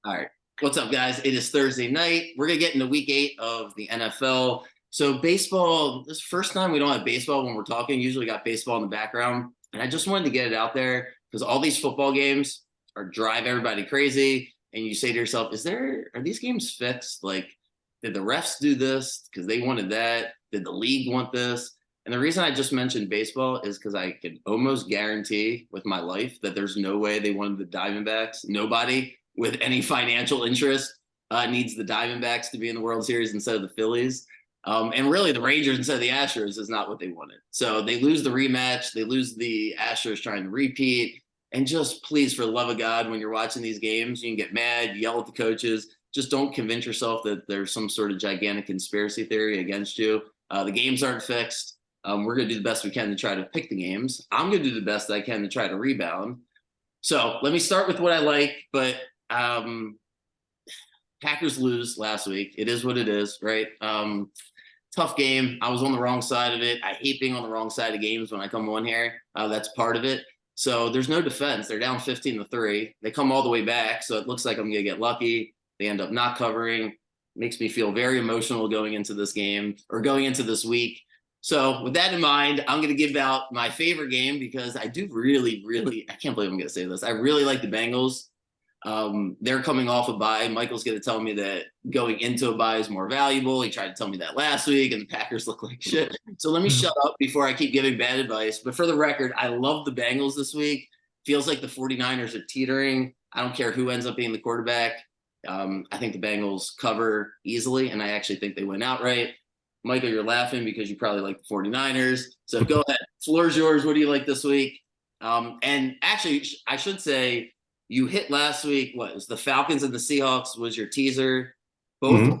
All right. What's up, guys? It is Thursday night. We're going to get into week 8 of the NFL. So, baseball, this is the first time we don't have baseball when we're talking. Usually got baseball in the background. And I just wanted to get it out there because all these football games are drive everybody crazy. And you say to yourself, are these games fixed? Like, did the refs do this because they wanted that? Did the league want this? And the reason I just mentioned baseball is because I can almost guarantee with my life that there's no way they wanted the Diamondbacks. Nobody with any financial interest needs the Diamondbacks to be in the World Series instead of the Phillies. And really, the Rangers instead of the Astros is not what they wanted. So they lose the rematch. They lose the Astros trying to repeat. And just please, for the love of God, when you're watching these games, you can get mad, yell at the coaches. Just don't convince yourself that there's some sort of gigantic conspiracy theory against you. The games aren't fixed. We're going to do the best we can to try to pick the games. I'm going to do the best I can to try to rebound. So let me start with what I like, but Packers lose last week. It is what it is, right? Tough game. I was on the wrong side of it. I hate being on the wrong side of games when I come on here. That's part of it. So there's no defense. They're down 15-3. They come all the way back, so it looks like I'm going to get lucky. They end up not covering. Makes me feel very emotional going into this game or going into this week. So with that in mind, I'm going to give out my favorite game because I do really, I can't believe I'm going to say this. I really like the Bengals. They're coming off a bye. Michael's going to tell me that going into a bye is more valuable. He tried to tell me that last week, and the Packers look like shit. So let me shut up before I keep giving bad advice. But for the record, I love the Bengals this week. Feels like the 49ers are teetering. I don't care who ends up being the quarterback. I think the Bengals cover easily, and I actually think they win outright. Michael, you're laughing because you probably like the 49ers. So go ahead. Floor's yours. What do you like this week? And actually, I should say you hit last week. What it was the Falcons and the Seahawks was your teaser. Both,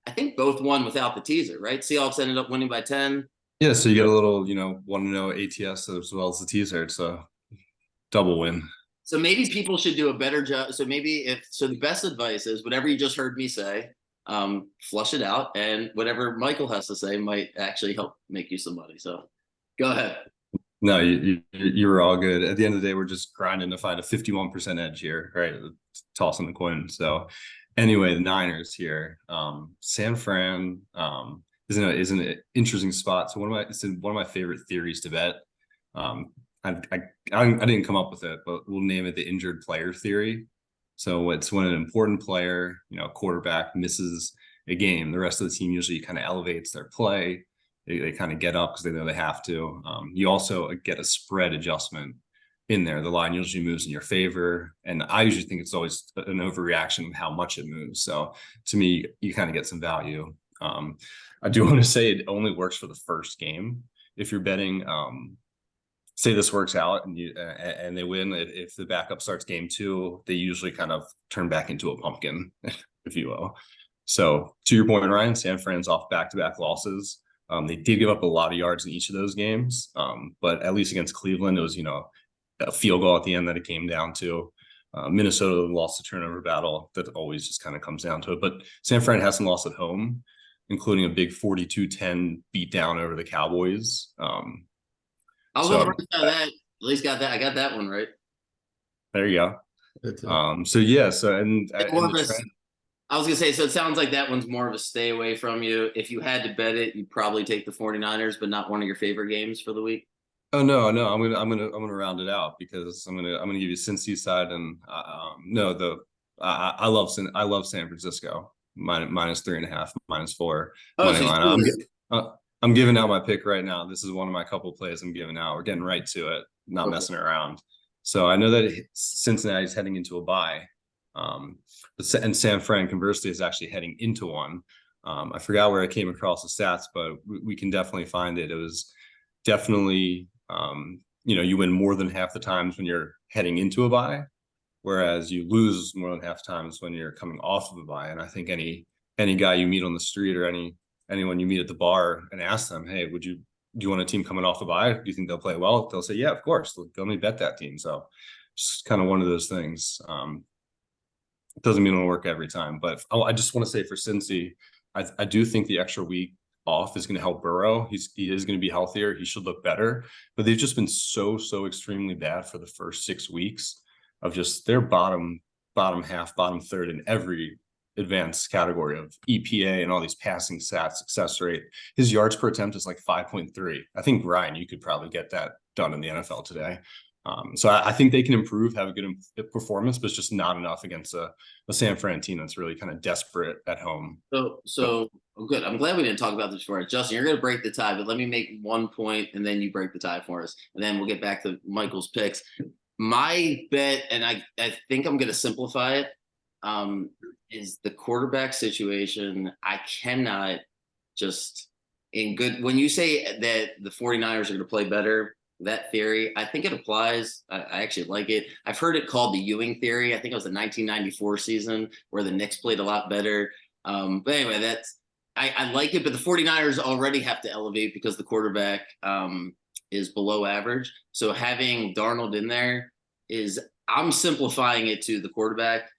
I think both won without the teaser, right? Seahawks ended up winning by 10. Yeah, so you get a little, want to know ATS as well as the teaser. It's a double win. So maybe people should do a better job. So the best advice is whatever you just heard me say, flush it out, and whatever Michael has to say might actually help make you some money. So go ahead. No, you were all good. At the end of the day, we're just grinding to find a 51% edge here, right? Tossing the coin. So anyway, the Niners here. San Fran is an interesting spot. So it's one of my favorite theories to bet. I didn't come up with it, but we'll name it the injured player theory. So it's when an important player, quarterback misses a game, the rest of the team usually kind of elevates their play. They kind of get up because they know they have to. You also get a spread adjustment in there. The line usually moves in your favor. And I usually think it's always an overreaction of how much it moves. So to me, you kind of get some value. I do want to say it only works for the first game. If you're betting, say this works out and they win, if the backup starts game 2, they usually kind of turn back into a pumpkin, if you will. So to your point, Ryan, San Fran's off back-to-back losses. They did give up a lot of yards in each of those games, but at least against Cleveland, it was, a field goal at the end that it came down to. Minnesota lost the turnover battle. That always just kind of comes down to it. But San Fran hasn't lost at home, including a big 42-10 beatdown over the Cowboys. I was on the right side of that. At least got that. I got that one right. There you go. I was gonna say, so it sounds like that one's more of a stay away from you. If you had to bet it, you'd probably take the 49ers, but not one of your favorite games for the week. Oh no, I'm gonna round it out because I'm gonna give you Cincy side and I love San Francisco minus 3.5, -4 money line. I'm giving out my pick right now. This is one of my couple plays I'm giving out. We're getting right to it, not messing around. So I know that Cincinnati's heading into a bye. And San Fran, conversely, is actually heading into one. I forgot where I came across the stats, but we can definitely find it. It was definitely, you win more than half the times when you're heading into a bye, whereas you lose more than half the times when you're coming off of a bye. And I think any guy you meet on the street or anyone you meet at the bar and ask them, hey, do you want a team coming off a bye? Do you think they'll play well? They'll say, yeah, of course. Let me bet that team. So it's kind of one of those things. It doesn't mean it'll work every time, but I just want to say for Cincy, I do think the extra week off is going to help Burrow. He is going to be healthier. He should look better, but they've just been so extremely bad for the first 6 weeks of just their bottom bottom half, bottom third in every advanced category of EPA and all these passing stats, success rate. His yards per attempt is like 5.3. I think, Ryan, you could probably get that done in the NFL today. So I think they can improve, have a good performance, but it's just not enough against a San Fran team that's really kind of desperate at home. So good. I'm glad we didn't talk about this before. Justin, you're going to break the tie, but let me make one point and then you break the tie for us. And then we'll get back to Michael's picks. My bet, and I think I'm going to simplify it, is the quarterback situation. I cannot just when you say that the 49ers are going to play better, that theory, I think it applies. I actually like it. I've heard it called the Ewing theory. I think it was the 1994 season where the Knicks played a lot better. But anyway, I like it, but the 49ers already have to elevate because the quarterback is below average. So having Darnold in there I'm simplifying it to the quarterback.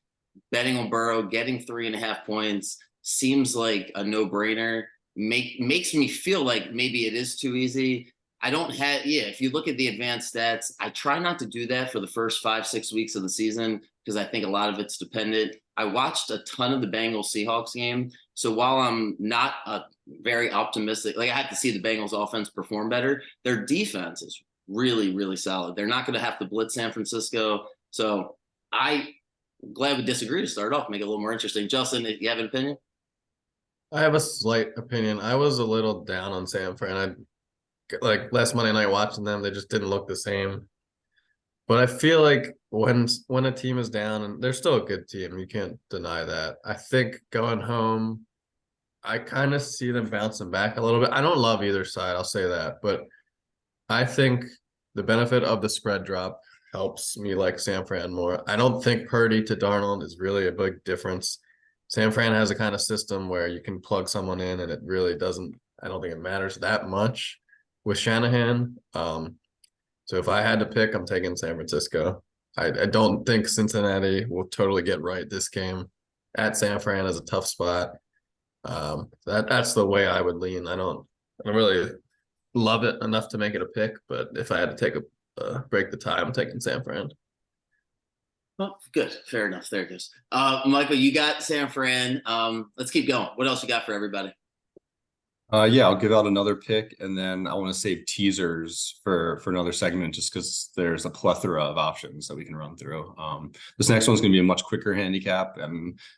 Betting on Burrow, getting 3.5 points seems like a no-brainer. Makes me feel like maybe it is too easy. If you look at the advanced stats, I try not to do that for the first 5-6 weeks of the season because I think a lot of it's dependent. I watched a ton of the Bengals Seahawks game. So while I'm not very optimistic, like I have to see the Bengals offense perform better, their defense is really, really solid. They're not going to have to blitz San Francisco. So I'm glad we disagree to start off, make it a little more interesting. Justin, if you have an opinion? I have a slight opinion. I was a little down on San Fran. Like last Monday night watching them, they just didn't look the same. But I feel like when a team is down, and they're still a good team, you can't deny that. I think going home, I kind of see them bouncing back a little bit. I don't love either side, I'll say that, but I think the benefit of the spread drop helps me like San Fran more. I don't think Purdy to Darnold is really a big difference. San Fran has a kind of system where you can plug someone in and it really doesn't, I don't think it matters that much with Shanahan. So if I had to pick, I'm taking San Francisco. I don't think Cincinnati will totally get right this game. At San Fran is a tough spot. That's the way I would lean. I don't really love it enough to make it a pick, but if I had to take a break the tie, I'm taking San Fran. Well, good. Fair enough. There it goes. Michael, you got San Fran. Let's keep going. What else you got for everybody? Yeah, I'll give out another pick, and then I want to save teasers for another segment just because there's a plethora of options that we can run through. This next one's going to be a much quicker handicap. I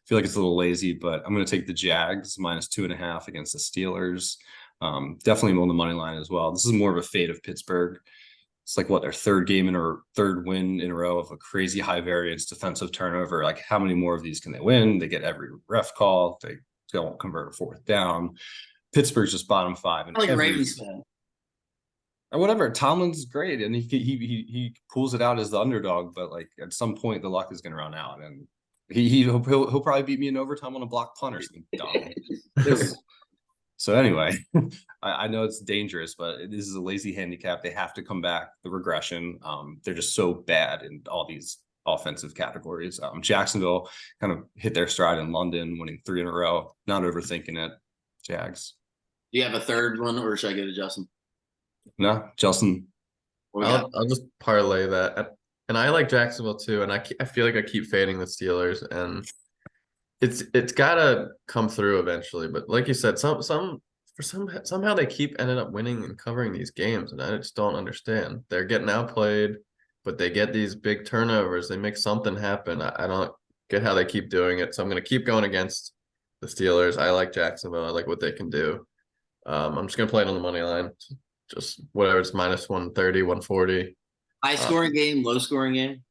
feel like it's a little lazy, but I'm going to take the Jags -2.5 against the Steelers. Definitely on the money line as well. This is more of a fate of Pittsburgh. It's like their third win in a row of a crazy high variance defensive turnover. Like how many more of these can they win? They get every ref call. They don't convert a fourth down. Pittsburgh's just bottom 5. And I like Ravens fan. Or whatever. Tomlin's great, and he pulls it out as the underdog. But like at some point, the luck is going to run out, and he'll probably beat me in overtime on a block punt or something dumb. So anyway, I know it's dangerous, but this is a lazy handicap. They have to come back. The regression. They're just so bad in all these offensive categories. Jacksonville kind of hit their stride in London, winning 3 in a row. Not overthinking it. Jags. Do you have a third one, or should I go to Justin? No, Justin. I'll just parlay that, and I like Jacksonville too. And I feel like I keep fading the Steelers, and it's gotta come through eventually. But like you said, somehow they keep ending up winning and covering these games, and I just don't understand. They're getting outplayed, but they get these big turnovers. They make something happen. I don't get how they keep doing it. So I'm gonna keep going against the Steelers. I like Jacksonville. I like what they can do. I'm just gonna play it on the money line. Just whatever, it's -130, 140. High scoring game, low scoring game.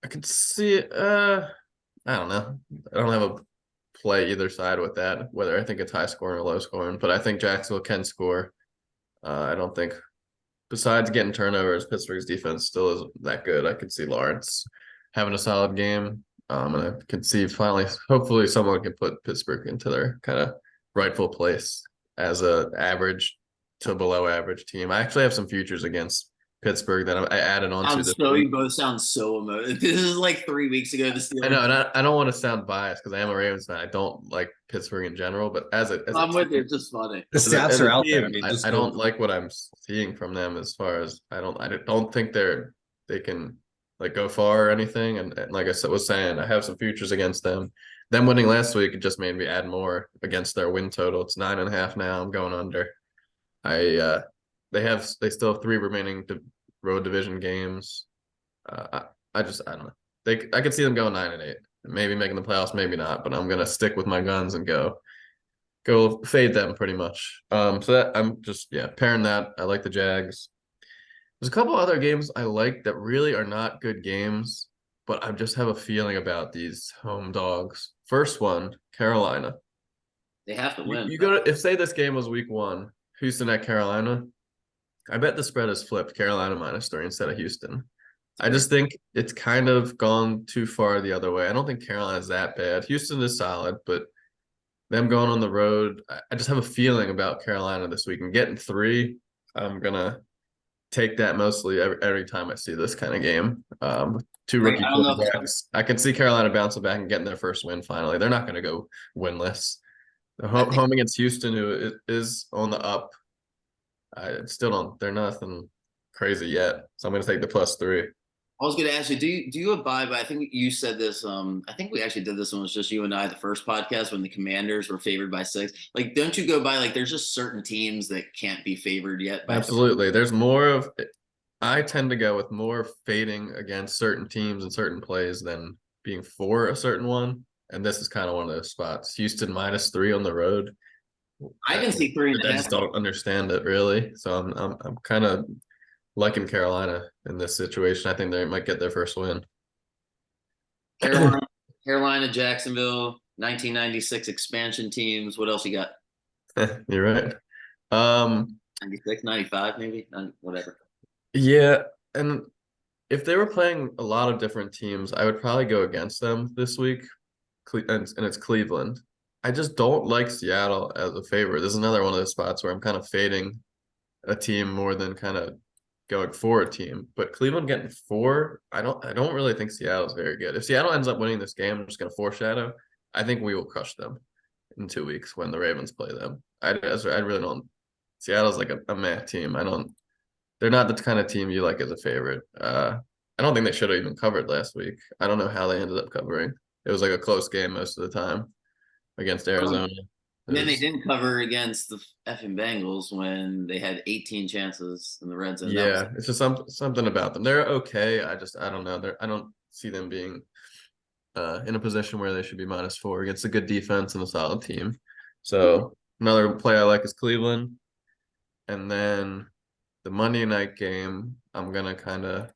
I can see it. I don't know. I don't have a play either side with that, whether I think it's high scoring or low scoring, but I think Jacksonville can score. I don't think, besides getting turnovers, Pittsburgh's defense still isn't that good. I could see Lawrence having a solid game. And I can see finally, hopefully someone can put Pittsburgh into their kind of rightful place as a average to below average team. I actually have some futures against Pittsburgh that I added on to this. You both sound so emotive. This is like 3 weeks ago. The Steelers. I know, and I don't want to sound biased because I am a Ravens fan. I don't like Pittsburgh in general, but I'm with you. It's just funny. The stats are out there. I don't like what I'm seeing from them as far as I don't think they can like go far or anything. And like I said, was saying, I have some futures against them. Them winning last week, it just made me add more against their win total. It's 9.5 now. I'm going under. They still have three remaining road division games. I don't know. I could see them going 9-8, maybe making the playoffs, maybe not. But I'm gonna stick with my guns and go fade them pretty much. So that I'm just pairing that. I like the Jags. There's a couple other games I like that really are not good games, but I just have a feeling about these home dogs. First one, Carolina. They have to win. You go to, if say this game was week 1, Houston at Carolina. I bet the spread is flipped, Carolina -3 instead of Houston. I just think it's kind of gone too far the other way. I don't think Carolina's that bad. Houston is solid, but them going on the road, I just have a feeling about Carolina this week and getting 3. I'm gonna take that mostly every time I see this kind of game. Two rookie I don't know if quarterbacks. I can see Carolina bouncing back and getting their first win finally. They're not going to go winless. Home against Houston, who is on the up. I still don't. They're nothing crazy yet, so I'm going to take the +3. I was going to ask you, do you abide by? I think you said this. I think we actually did this when it was just you and I, the first podcast when the Commanders were favored by 6. Like, don't you go by like there's just certain teams that can't be favored yet? Absolutely, there's more of. I tend to go with more fading against certain teams and certain plays than being for a certain one. And this is kind of one of those spots. Houston -3 on the road. I can see 3.5. I just don't understand it really. So I'm kind of liking Carolina in this situation. I think they might get their first win. Carolina, Jacksonville, 1996 expansion teams. What else you got? You're right. 96, 95, maybe, whatever. Yeah, and if they were playing a lot of different teams, I would probably go against them this week. And it's Cleveland. I just don't like Seattle as a favorite. This is another one of those spots where I'm kind of fading a team more than kind of going for a team. But Cleveland getting 4, I don't really think Seattle's very good. If Seattle ends up winning this game, I'm just going to foreshadow. I think we will crush them in 2 weeks when the Ravens play them. I really don't. Seattle's like a meh team. They're not the kind of team you like as a favorite. I don't think they should have even covered last week. I don't know how they ended up covering. It was like a close game most of the time against Arizona. And then they didn't cover against the effing Bengals when they had 18 chances in the red zone. Yeah, it's just something about them. They're okay. I don't know. I don't see them being in a position where they should be -4 against a good defense and a solid team. So another play I like is Cleveland. And then the Monday night game, I'm gonna kind of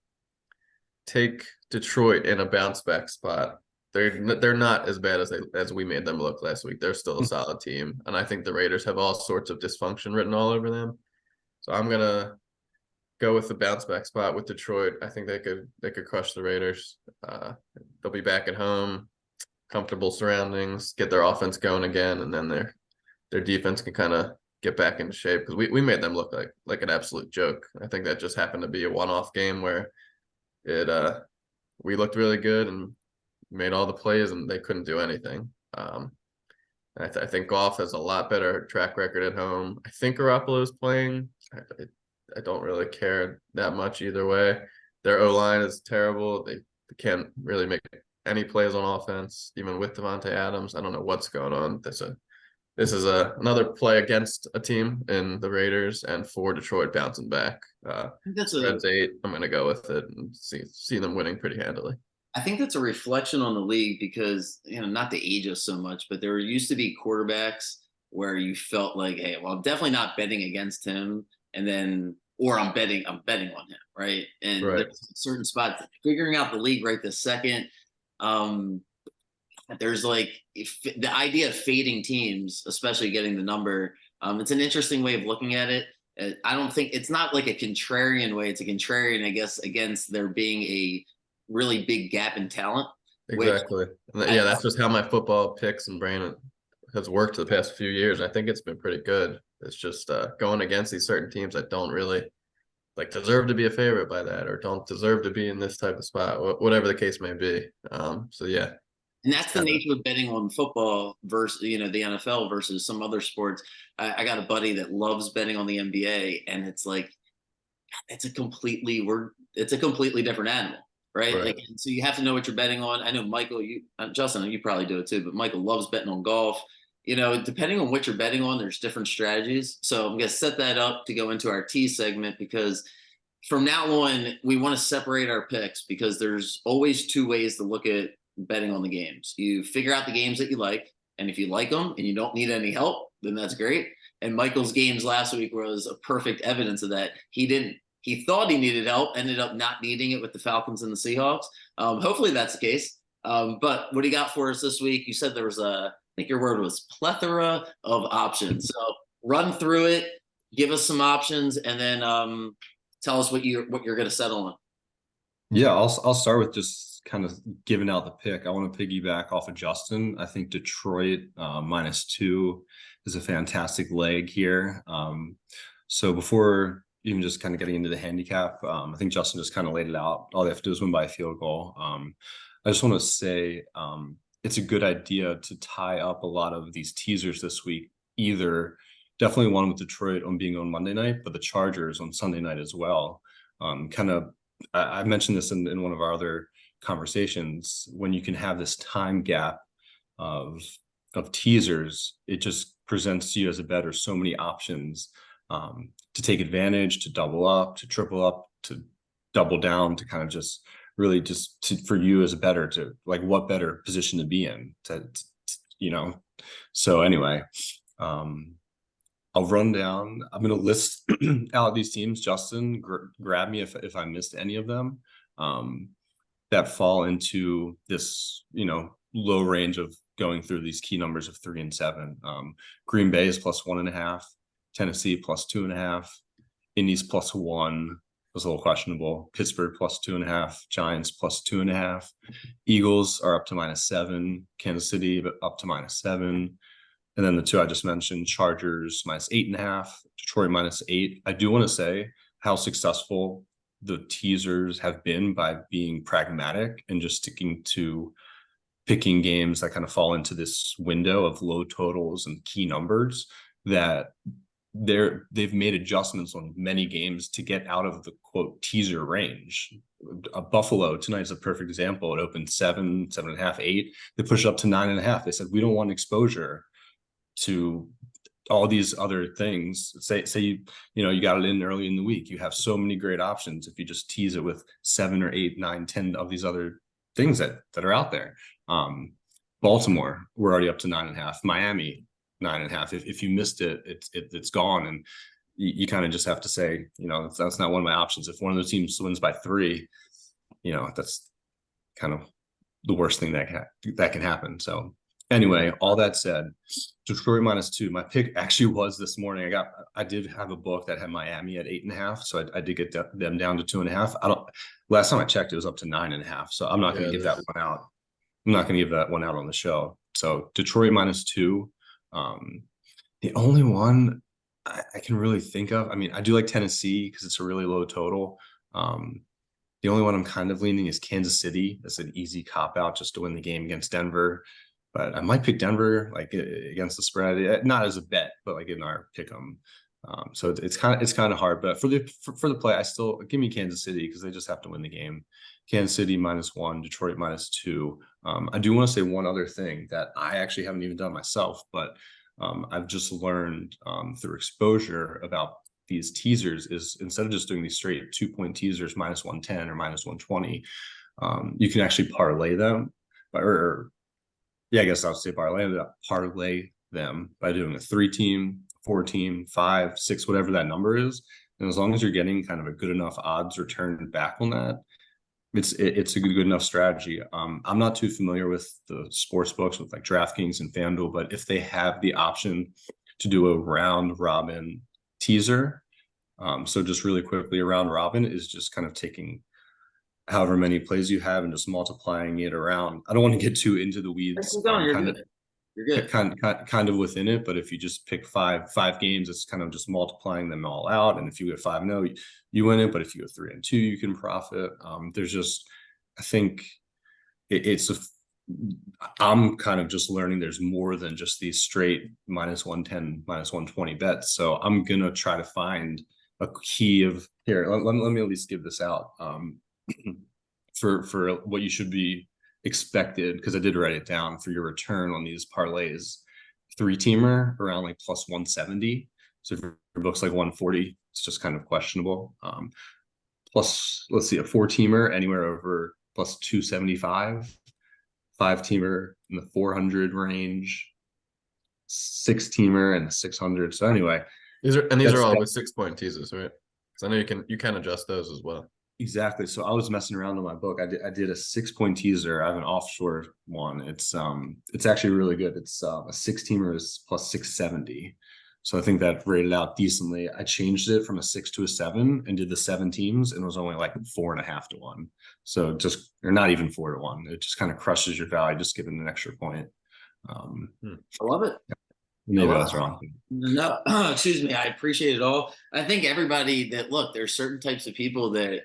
take Detroit in a bounce back spot. They're not as bad as we made them look last week. They're still a solid team, and I think the Raiders have all sorts of dysfunction written all over them. So I'm gonna go with the bounce back spot with Detroit. I think they could crush the Raiders. They'll be back at home, comfortable surroundings, get their offense going again, and then their defense can kind of get back into shape because we made them look like an absolute joke. I think that just happened to be a one-off game where we looked really good and made all the plays and they couldn't do anything. I think Goff has a lot better track record at home. I think Garoppolo is playing. I don't really care that much either way. Their O-line is terrible. They can't really make any plays on offense, even with Devontae Adams. I don't know what's going on. This is another play against a team in the Raiders and for Detroit bouncing back. That's 8. I'm going to go with it and see them winning pretty handily. I think that's a reflection on the league because, not to age us so much, but there used to be quarterbacks where you felt like, hey, well, I'm definitely not betting against him. And then, or I'm betting on him. Right. And there's certain spots figuring out the league right this second. There's like the idea of fading teams, especially getting the number. It's an interesting way of looking at it. I don't think it's not like a contrarian way. It's a contrarian, I guess, against there being a really big gap in talent. Exactly. That's just how my football picks and brain has worked the past few years. I think it's been pretty good. It's just going against these certain teams that don't really deserve to be a favorite by that or don't deserve to be in this type of spot, whatever the case may be. So yeah. And that's the nature of betting on football versus, the NFL versus some other sports. I got a buddy that loves betting on the NBA, and it's like, it's a completely different animal. right? Right. Like, and so you have to know what you're betting on. I know Michael, Justin, you probably do it too, but Michael loves betting on golf. You know, depending on what you're betting on, there's different strategies. So I'm going to set that up to go into our T segment, because from now on, we want to separate our picks, because there's always two ways to look at betting on the games. You figure out the games that you like, and if you like them and you don't need any help, then that's great. And Michael's games last week was a perfect evidence of that. He thought he needed help, ended up not needing it with the Falcons and the Seahawks. Hopefully that's the case. But what do you got for us this week? You said there was I think your word was plethora of options. So run through it, give us some options, and then tell us what you're going to settle on. Yeah, I'll start with just kind of giving out the pick. I want to piggyback off of Justin. I think Detroit -2 is a fantastic leg here. So before even just kind of getting into the handicap, I think Justin just kind of laid it out. All they have to do is win by a field goal. I just want to say it's a good idea to tie up a lot of these teasers this week. Either definitely one with Detroit on being on Monday night, but the Chargers on Sunday night as well. I mentioned this in one of our other conversations. When you can have this time gap of teasers, it just presents to you as a bettor so many options to take advantage, to double up, to triple up, to double down, to kind of just really for you as a bettor to like what better position to be in to you know. So anyway, I'll run down. I'm going to list out these teams. Justin, grab me if I missed any of them that fall into this, low range of going through these key numbers of 3 and 7. Green Bay is +1.5. Tennessee +2.5. Indy's +1 was a little questionable. Pittsburgh +2.5. Giants +2.5. Eagles are up to -7. Kansas City up to -7. And then the two I just mentioned, Chargers -8.5, Detroit -8. I do want to say how successful the teasers have been by being pragmatic and just sticking to picking games that kind of fall into this window of low totals and key numbers, that they've made adjustments on many games to get out of the quote teaser range. Buffalo tonight is a perfect example. It opened 7, 7.5, 8. They pushed it up to 9.5. They said, we don't want exposure to all these other things. Say you got it in early in the week. You have so many great options if you just tease it with 7 or 8, 9, 10 of these other things that are out there. Baltimore, we're already up to 9.5. Miami, 9.5. If you missed it, it's gone. And you kind of just have to say, that's not one of my options. If one of those teams wins by 3, that's kind of the worst thing that can happen. So anyway, all that said, Detroit -2. My pick actually was this morning. I did have a book that had Miami at 8.5, so I did get them down to 2.5. Last time I checked, it was up to 9.5. So I'm not going to give that one out. I'm not going to give that one out on the show. So Detroit -2. The only one I can really think of, I mean, I do like Tennessee because it's a really low total. The only one I'm kind of leaning is Kansas City. That's an easy cop out just to win the game against Denver. But I might pick Denver like against the spread, not as a bet, but like in our pick 'em. So it's kind of hard. But for the play, I still give me Kansas City because they just have to win the game. Kansas City -1, Detroit -2. I do want to say one other thing that I actually haven't even done myself, but I've just learned through exposure about these teasers is instead of just doing these straight 2-point teasers -110 or -120, you can actually parlay them, I guess I'll say parlay them by doing a 3-team, 4-team, 5, 6, whatever that number is. And as long as you're getting kind of a good enough odds return back on that, it's a good enough strategy. I'm not too familiar with the sports books with like DraftKings and FanDuel, but if they have the option to do a round robin teaser, so just really quickly, a round robin is just kind of taking however many plays you have and just multiplying it around. I don't want to get too into the weeds. You're good. Kind of within it, but if you just pick five games, it's kind of just multiplying them all out. And if you get 5-0, you win it. But if you go 3-2, you can profit. There's just, I think I'm kind of just learning there's more than just these straight -110, -120 bets. So I'm gonna try to find a key of here. Let me at least give this out. for what you should be expected, because I did write it down for your return on these parlays. 3-teamer around like plus 170. So if your book's like 140, it's just kind of questionable. Plus, let's see, a 4-teamer anywhere over plus 275. 5-teamer in the 400 range. 6-teamer and the 600. So anyway, these are that's- all with 6-point teasers, right? Because I know you can adjust those as well. exactly. So I was messing around on my book. I did a 6-point teaser. I have an offshore one. It's actually really good. It's a 6-teamer is plus 670. So I think that rated out decently. I changed it from a 6 to a 7 and did the 7 teams, and it was only like 4.5 to 1. So just, or not even 4 to 1. It just kind of crushes your value, just giving an extra point. I love it. Maybe I was wrong. No, excuse me. I appreciate it all. I think everybody there's certain types of people that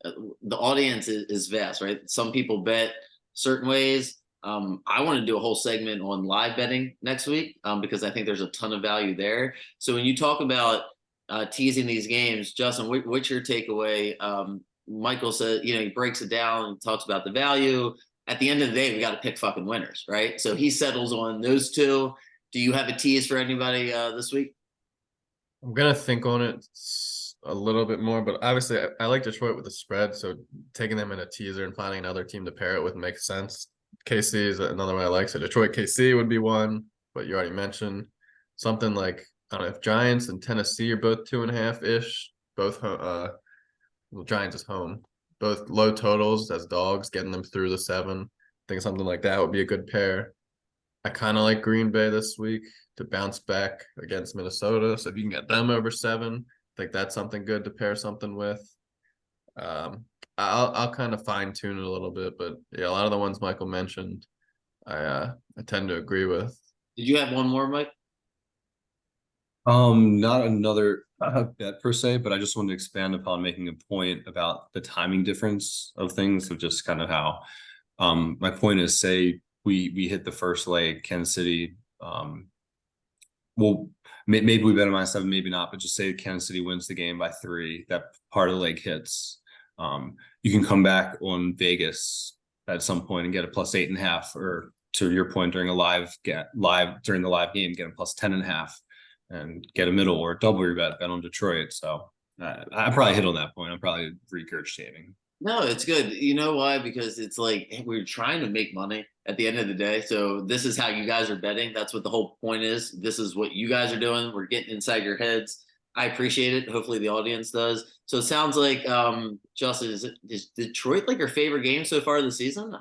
the audience is vast, right? Some people bet certain ways. I want to do a whole segment on live betting next week because I think there's a ton of value there. So when you talk about teasing these games, Justin, what's your takeaway? Michael said, he breaks it down and talks about the value. At the end of the day, we got to pick fucking winners, right? So he settles on those two. Do you have a tease for anybody this week? I'm gonna think on it a little bit more, but obviously I like Detroit with the spread, so taking them in a teaser and finding another team to pair it with makes sense. KC is another one I like, so Detroit KC would be one, but you already mentioned something like, I don't know, if Giants and Tennessee are both 2.5 ish, both well, Giants is home, both low totals as dogs, getting them through the 7. I think something like that would be a good pair. I kind of like Green Bay this week to bounce back against Minnesota. So if you can get them over 7, I think that's something good to pair something with. I'll kind of fine tune it a little bit, but yeah, a lot of the ones Michael mentioned, I tend to agree with. Did you have one more, Mike? Not another bet per se, but I just wanted to expand upon making a point about the timing difference of things, of just kind of how my point is, say we hit the first leg, Kansas City. Well, maybe we bet on -7, maybe not, but just say Kansas City wins the game by 3. That part of the leg hits. You can come back on Vegas at some point and get a plus 8.5, or to your point, during during the live game, get a plus 10.5, and get a middle or double your bet on Detroit. So I probably hit on that point. I'm probably regurgitating. No, it's good. You know why? Because it's like we're trying to make money at the end of the day. So this is how you guys are betting. That's what the whole point is. This is what you guys are doing. We're getting inside your heads. I appreciate it. Hopefully the audience does. So it sounds like, Justin, is Detroit like your favorite game so far this season?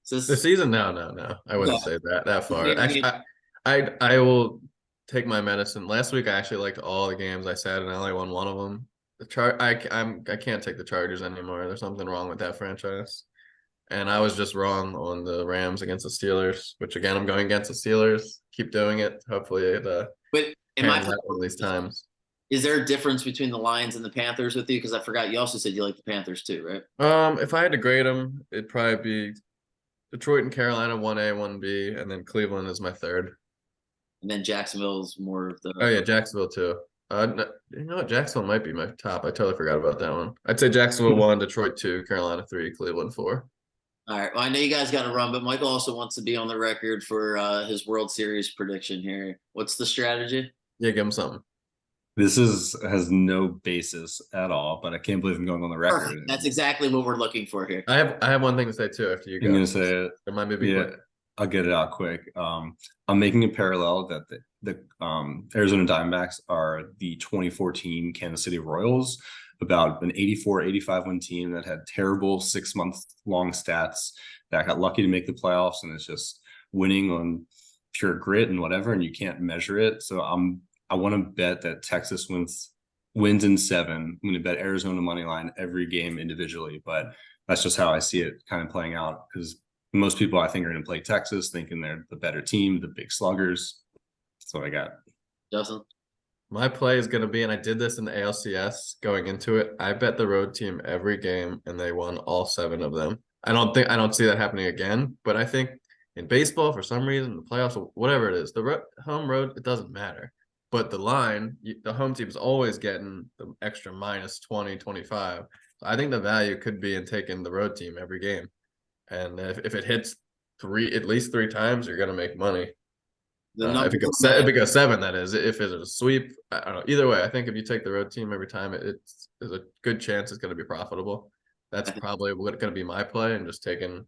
The season? No. I wouldn't say that far. Actually, I will take my medicine. Last week I actually liked all the games I said, and I only won one of them. I can't take the Chargers anymore. There's something wrong with that franchise. And I was just wrong on the Rams against the Steelers, which again, I'm going against the Steelers. Keep doing it. Hopefully it but in my one of these times. Is there a difference between the Lions and the Panthers with you? Because I forgot you also said you like the Panthers too, right? If I had to grade them, it'd probably be Detroit and Carolina 1A, 1B, and then Cleveland is my 3rd. And then Jacksonville's more of the. Oh yeah, Jacksonville too. You know what? Jacksonville might be my top. I totally forgot about that one. I'd say Jacksonville 1, Detroit 2, Carolina 3, Cleveland 4. All right. Well, I know you guys got to run, but Michael also wants to be on the record for his World Series prediction here. What's the strategy? Yeah, give him something. This has no basis at all, but I can't believe I'm going on the record. Perfect. That's exactly what we're looking for here. I have one thing to say too after you go. I'm gonna say it. It might be Yeah, quick. I'll get it out quick. I'm making a parallel that the Arizona Diamondbacks are the 2014 Kansas City Royals, about an 84-85 win team that had terrible 6-month-long stats, that got lucky to make the playoffs, and it's just winning on pure grit and whatever, and you can't measure it. So I want to bet that Texas wins in 7. I'm going to bet Arizona money line every game individually, but that's just how I see it kind of playing out, because most people I think are going to play Texas thinking they're the better team, the big sluggers. That's what I got. Justin? My play is going to be, and I did this in the ALCS going into it, I bet the road team every game, and they won all 7 of them. I don't see that happening again, but I think in baseball, for some reason, the playoffs, or whatever it is, the home road, it doesn't matter. But the line, the home team is always getting the extra -20, 25. I think the value could be in taking the road team every game. And if it hits at least three times, you're gonna make money. The If number it goes one if it goes seven, that is. If it's a sweep, I don't know. Either way, I think if you take the road team every time, there's a good chance it's gonna be profitable. That's probably what gonna be my play, and just taking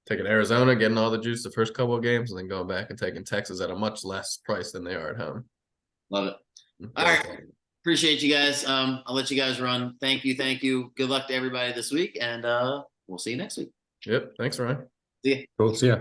Arizona, getting all the juice the first couple of games, and then going back and taking Texas at a much less price than they are at home. Love it. All right. Appreciate you guys. I'll let you guys run. Thank you. Good luck to everybody this week, and we'll see you next week. Yep. Thanks, Ryan. See ya. Cool. See ya.